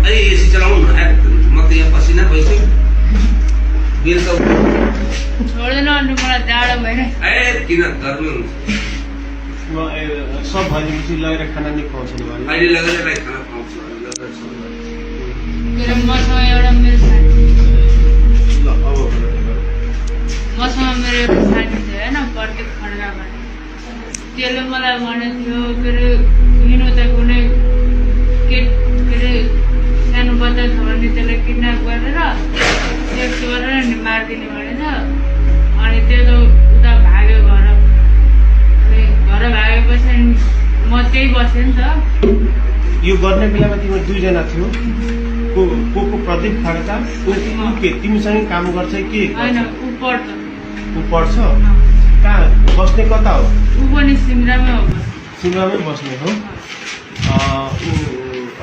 AC चलाउनु न म त यहाँ पसिना भइसक्यो बेलुका छोड्दैन अनि मलाई जाडो भएन ए किन गर्मी हुन्छ सब भनेपछि लगेर खाना नि खुवाउँछ नि अहिले लगेर खाना खुवाउँछ मसँग एउटा मेरो साथी मसँग मेरो एउटा साथी थियो होइन प्रत्येक खड्का भन्ने त्यसले मलाई भनेको थियो के अरे हिँड्नु त कुनै के अरे सानो बच्चा छ भने त्यसलाई किडन्याप गरेर सेक्स गरेर नि मारिदिने भनेछ अनि त्यो त उता भाग्यो घर अनि घर भागेपछि म त्यही बसेँ नि त यो गर्ने बेलामा तिम्रो दुईजना थियो को प्रदीप खड्का के तिमीसँगै काम गर्छ कि होइन ऊ पढ्छ ऊ पढ्छ कहाँ बस्ने कता हो ऊ पनि सिमरामै हो सिमरामै बस्ने हो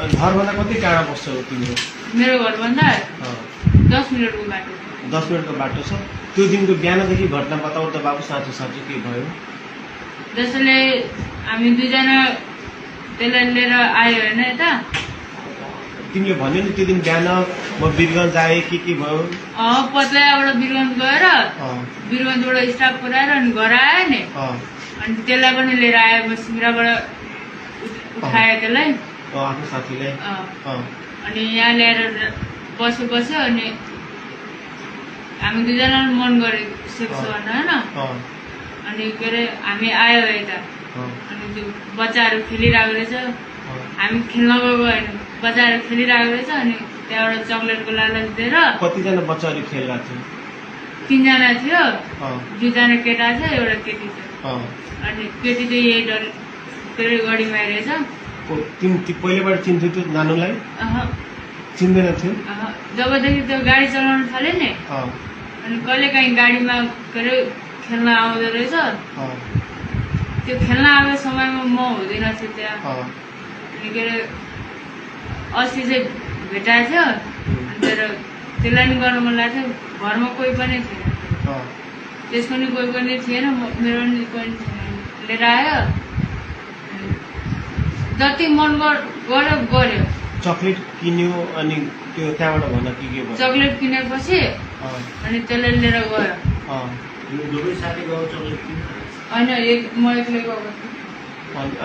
घरभन्दा कति टाढा बस्छ हो तिम्रो मेरो घरभन्दा 10 मिनटको बाटो 10 मिनटको बाटो छ त्यो दिनको बिहानदेखि घटना बताऊ त बाबु साँचो साँचो के भयो जसले हामी दुईजना त्यसलाई लिएर आयो होइन यता तिमीले भन्यो नि त्यो दिन बिहान म वीरगञ्ज आएँ के भयो पत्लाबाट वीरगञ्ज गएर वीरगञ्जबाट स्टाफ पुऱ्याएर अनि घर आयो नि अनि त्यसलाई पनि लिएर आयो म सिमराबाट उठाएँ त्यसलाई आफ्नो साथीलाई अनि यहाँ ल्याएर बस्यो अनि हामी दुईजना मन गऱ्यो सेक्स गर्न होइन अनि के अरे हामी आयो यता अनि त्यो बच्चाहरू खेलिरहेको रहेछ हामी खेल्न गएको होइन बच्चाहरू खेलिरहेको रहेछ अनि त्यहाँबाट चक्लेटको लालच दिएर कतिजना बच्चाहरू खेलिरहेको थियो 3 जना थियो 2 जना केटा थियो एउटा केटी थियो अनि केटी चाहिँ यही डर के अरे गढीमा रहेछ पहिलेबाट चिन्थ्यो त्यो नानुलाई चिन्दैन थियो जबदेखि त्यो गाडी चलाउन थाल्यो नि अनि कहिले काहीँ गाडीमा के अरे खेल्न आउँदो रहेछ त्यो खेल्न आएको समयमा म हुँदैन थिएँ त्यहाँ अनि के अरे अस्ति चाहिँ भेटाएको थियो अनि त्यसलाई नि गर्नु मन लाग्थ्यो घरमा कोही पनि थिएन त्यसको नि कोही पनि थिएन मेरो नि कोही थिएन लिएर आयो जति मन गर्यो चक्लेट किन्यो अनि त्यो त्यहाँबाट भन के भयो चक्लेट किनेपछि अनि त्यसलाई लिएर गयो होइन म एक्लै गएको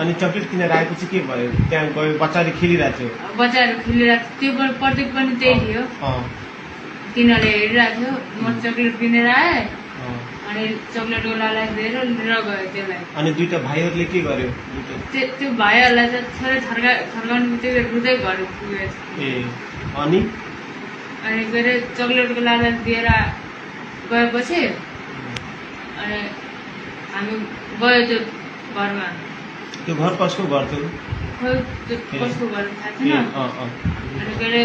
अनि चक्लेट किनेर आएपछि के भयो त्यहाँ गयो बच्चाहरू खेलिरहेको थियो बच्चाहरू खेलिरहेको थियो त्यो प्रत्येक पनि त्यही थियो तिनीहरूले हेरिरहेको थियो म चक्लेट किनेर आएँ अनि चक्लेटको लालच दिएर लिएर गयो त्यसलाई अनि दुईटा भाइहरूले के गर्यो त्यो भाइहरूलाई चाहिँ थोरै थर्काउनु बित्तिकै रुँदै घर पुगेछ अनि के अरे चक्लेटको लालच दिएर गएपछि अनि हामी गयो त्यो घरमा त्यो घर कसको घर थियो खोइ त्यो कसको घर थाहा छैन अनि के अरे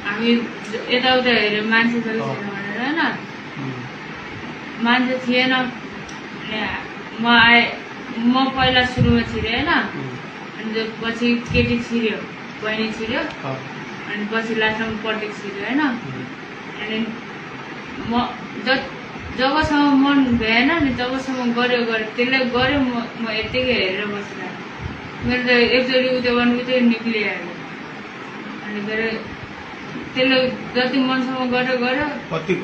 हामी यताउता हेऱ्यो मान्छे छैन भनेर होइन मान्छे थिएन अनि म आएँ म पहिला सुरुमा छिरेँ होइन अनि पछि केटी छिर्यो बहिनी छिर्यो अनि पछि लास्टमा प्रत्येक छिर्यो होइन अनि म जबसम्म मन भएन नि तबसम्म गऱ्यो त्यसले गऱ्यो म यत्तिकै हेरेर बसिरहेको मेरो त एकचोटि उयो गर्नु बित्तिकै निक्लिहाल्यो अनि के अरे त्यसले जति मनसम्म गऱ्यो कति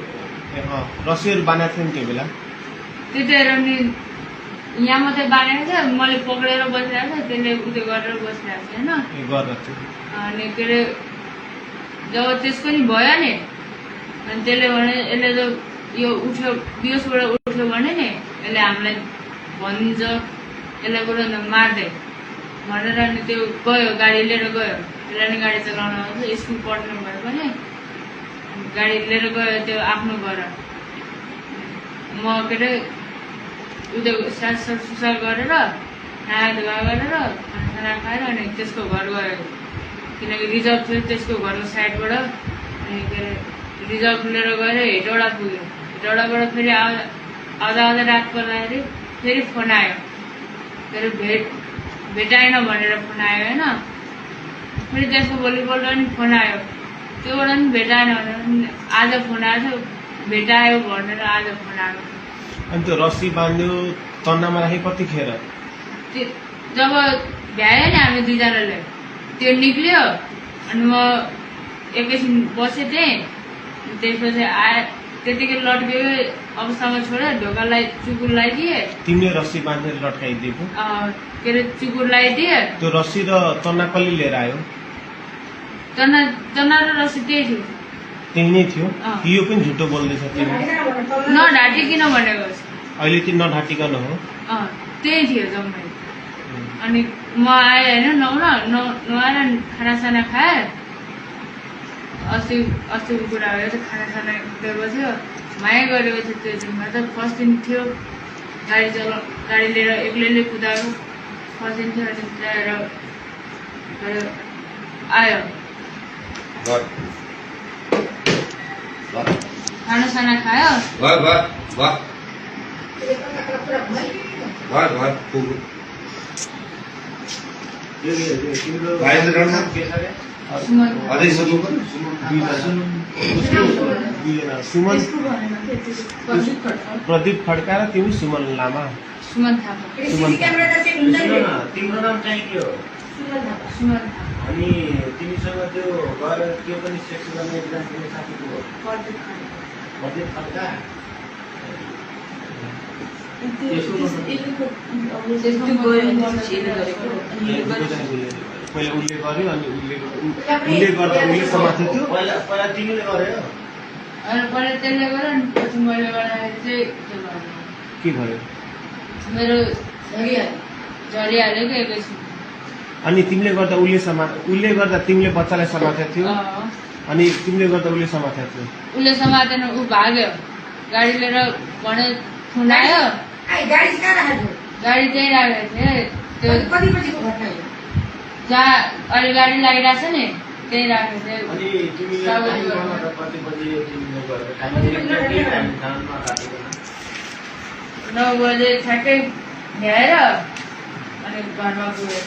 रस्सीहरू बाँधेको थियो नि त्यो बेला त्यतिखेर नि यहाँ मात्रै बाँधेको थियो मैले पक्रेर बसिरहेको थिएँ त्यसले उयो गरेर बसिरहेको थियो होइन अनि के अरे जब त्यसको नि भयो नि अनि त्यसले भने यसले त यो उठ्यो बिहोसबाट उठ्यो भने नि यसले हामीलाई भनिदिन्छ यसलाई बरु मार्दै भनेर अनि त्यो गयो गाडी लिएर गयो त्यसलाई नि गाडी चलाउन आउँछ स्कुल पढ्नु भयो भने गाडी लिएर गयो त्यो आफ्नो घर म के अरे उयो सुसार गरेर नुहाइ धुवा गरेर खाना खाएर अनि त्यसको घर गयो किनकि रिजर्भ थियो त्यसको घरको साइडबाट अनि के अरे रिजर्भ लिएर गएर हेटौडा पुग्यो हेटौडाबाट फेरि आउँदा रात पर्दाखेरि फेरि फोन आयो के अरे भेटाएन भनेर फोन आयो होइन फेरि त्यसको भोलिपल्ट पनि फोन आयो त्योबाट पनि भेटाएन भनेर आज फोन आएको थियो भेटायो भनेर आज फोन आएको थियो अनि त्यो रस्सी बाँध्यो तन्नामा राखे कतिखेर जब भ्यायो नि हामी दुईजनाले त्यो निक्ल्यो अनि म एकैछिन बसेँ त्यहीँ त्यसपछि आए त्यतिकै लट्केको अवस्थामा छोडेर ढोकालाई चुकुर लगाइदिए तिमीले रस्सी बाँधेर लट्काइदिएको के अरे चुकुर लगाइदिए त्यो रस्सी र चन्ना कसले लिएर आयो चना र रस्सी त्यही थियो त्यही नै थियो यो पनि झुटो बोल्दैछ तिमी नढाटिकन भनेको अहिले चाहिँ नढाटिकन हो त्यही थियो जम्मै अनि म आएँ होइन नुहाएर खानासाना खाएँ अस्तिको कुरा भयो त खानासाना दिएको थियो माया गरेको थियो त्यो दिनमा त फर्स्ट दिन थियो गाडी लिएर एक्लैले कुदाएको फर्स्ट दिन थियो अनि ल्याएर आयो खानासाना खायो सुमन प्रदीप खड्का र तिमी सुमन लामा सुमन थापा तिम्रो नाम चाहिँ के हो सुमन अनि तिमीसँग त्यो गएर त्यो पनि सेक्स गर्ने एकजना तिम्रो साथीको हो प्रदीप खड्का पहिला उसले गर्यो अनि उसले गर्दा उसले समातेको थियो पहिला तिमीले गर्यो अनि पहिला त्यसले गर्यो अनि पछि मैले गर्दाखेरि चाहिँ के भयो मेरो झरिहाल्यो क्या एकैछिन अनि तिमीले गर्दा उसले गर्दा तिमीले बच्चालाई समातेको थियो अनि तिमीले गर्दा उसले समातेको थियो उसले समातेन ऊ भाग्यो गाडी लिएर भने थुनायो गाडी त्यहीँ राखेको थिएँ त्यो जहाँ अहिले गाडी लागिरहेको छ नि त्यहीँ राखेको थिएँ अनि तिमीले कति बजे तिमीले गएर 9 बजे ठ्याक्कै भ्याएर अनि घरमा गयो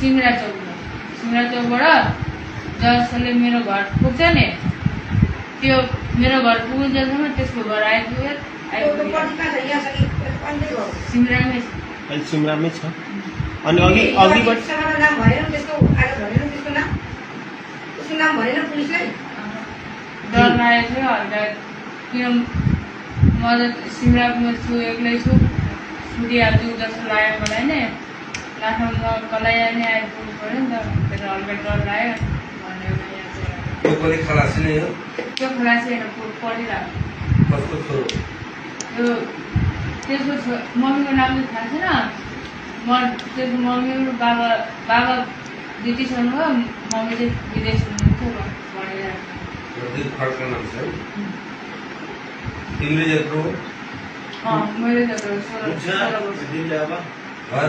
सिमरा चौकबाट जसले मेरो घर पुग्छ नि त्यो मेरो घर पुग्नुसम्म त्यसको घर आइपुग्यो सिमरामै छ अनि अघिबाट डर लागेको थियो हल्का किन म त सिमरामा छु एक्लै छु छुटिहाल्छु जस्तो लाग्यो मलाई नै लास्टमा म कलाई नै आइपुग्नु पऱ्यो नि त त्यसो हल्का डर लाग्यो त्यो पनि खलासी नै हो त्यो खलासी होइन पढिरहेको कसको छोरो त्यो त्यसको मम्मीको नाम चाहिँ थाहा छैन त्यसको मम्मी बाबा ब्रिटिसहरू हो मम्मी चाहिँ विदेश हुनुहुन्थ्यो भनिरहेको प्रदीप खड्का नाम छ तिमीले जत्रो मैले त 16 वर्ष घर